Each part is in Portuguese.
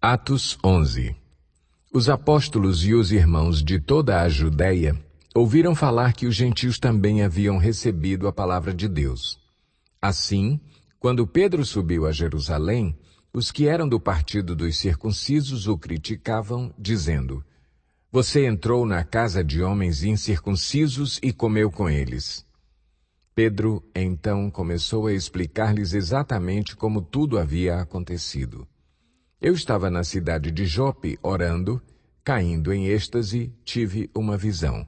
Atos 11. Os apóstolos e os irmãos de toda a Judéia ouviram falar que os gentios também haviam recebido a palavra de Deus. Assim, quando Pedro subiu a Jerusalém, os que eram do partido dos circuncisos o criticavam, dizendo: "Você entrou na casa de homens incircuncisos e comeu com eles." Pedro, então, começou a explicar-lhes exatamente como tudo havia acontecido. Eu estava na cidade de Jope, orando, caindo em êxtase, tive uma visão.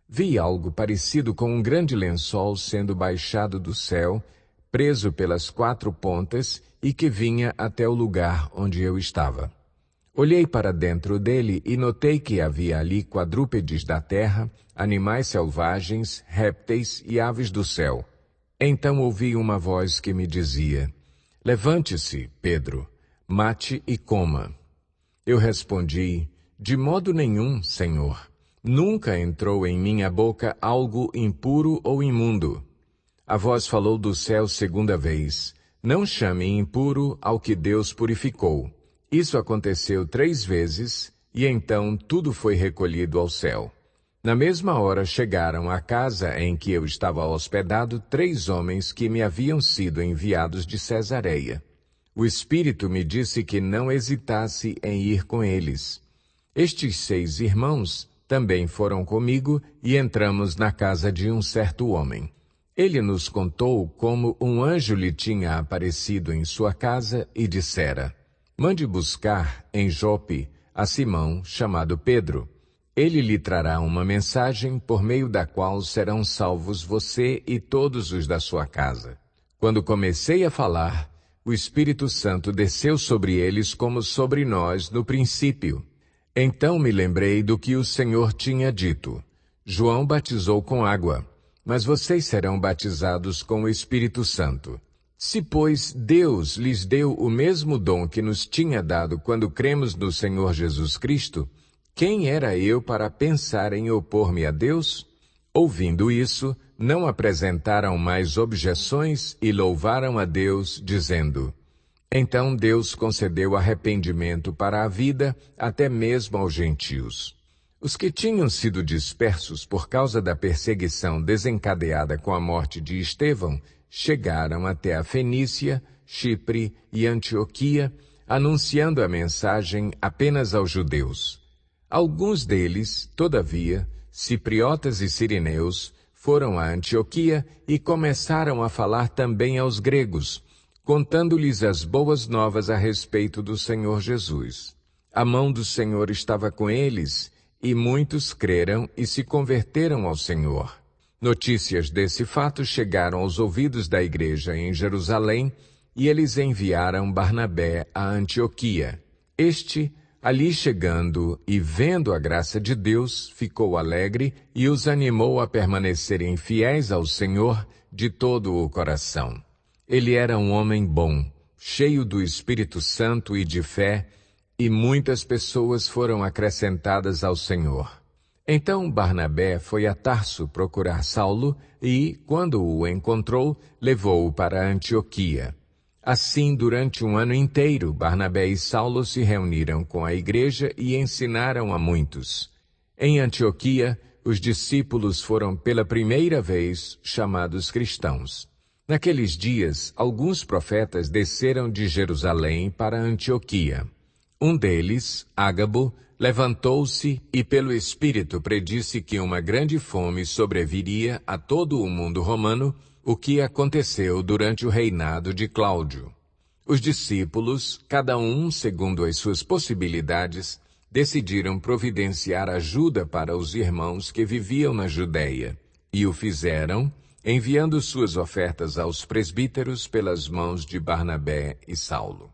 Vi algo parecido com um grande lençol sendo baixado do céu, preso pelas 4 pontas e que vinha até o lugar onde eu estava. Olhei para dentro dele e notei que havia ali quadrúpedes da terra, animais selvagens, répteis e aves do céu. Então ouvi uma voz que me dizia: "Levante-se, Pedro, mate e coma." Eu respondi: "De modo nenhum, Senhor. Nunca entrou em minha boca algo impuro ou imundo." A voz falou do céu segunda vez: "Não chame impuro ao que Deus purificou." Isso aconteceu 3 vezes, e então tudo foi recolhido ao céu. Na mesma hora chegaram à casa em que eu estava hospedado 3 homens que me haviam sido enviados de Cesareia. O Espírito me disse que não hesitasse em ir com eles. Estes 6 irmãos também foram comigo e entramos na casa de um certo homem. Ele nos contou como um anjo lhe tinha aparecido em sua casa e dissera: "Mande buscar em Jope a Simão, chamado Pedro. Ele lhe trará uma mensagem por meio da qual serão salvos você e todos os da sua casa." Quando comecei a falar, o Espírito Santo desceu sobre eles como sobre nós no princípio. Então me lembrei do que o Senhor tinha dito: "João batizou com água, mas vocês serão batizados com o Espírito Santo." Se, pois, Deus lhes deu o mesmo dom que nos tinha dado quando cremos no Senhor Jesus Cristo, quem era eu para pensar em opor-me a Deus? Ouvindo isso, não apresentaram mais objeções e louvaram a Deus, dizendo: "Então Deus concedeu arrependimento para a vida, até mesmo aos gentios." Os que tinham sido dispersos por causa da perseguição desencadeada com a morte de Estevão chegaram até a Fenícia, Chipre e Antioquia, anunciando a mensagem apenas aos judeus. Alguns deles, todavia, cipriotas e sirineus, foram a Antioquia e começaram a falar também aos gregos, contando-lhes as boas novas a respeito do Senhor Jesus. A mão do Senhor estava com eles, e muitos creram e se converteram ao Senhor. Notícias desse fato chegaram aos ouvidos da igreja em Jerusalém, e eles enviaram Barnabé a Antioquia. Este, ali chegando e vendo a graça de Deus, ficou alegre e os animou a permanecerem fiéis ao Senhor de todo o coração. Ele era um homem bom, cheio do Espírito Santo e de fé, e muitas pessoas foram acrescentadas ao Senhor. Então Barnabé foi a Tarso procurar Saulo e, quando o encontrou, levou-o para Antioquia. Assim, durante 1 ano inteiro, Barnabé e Saulo se reuniram com a igreja e ensinaram a muitos. Em Antioquia, os discípulos foram pela primeira vez chamados cristãos. Naqueles dias, alguns profetas desceram de Jerusalém para Antioquia. Um deles, Ágabo, levantou-se e pelo Espírito predisse que uma grande fome sobreviria a todo o mundo romano, o que aconteceu durante o reinado de Cláudio. Os discípulos, cada um segundo as suas possibilidades, decidiram providenciar ajuda para os irmãos que viviam na Judéia, e o fizeram, enviando suas ofertas aos presbíteros pelas mãos de Barnabé e Saulo.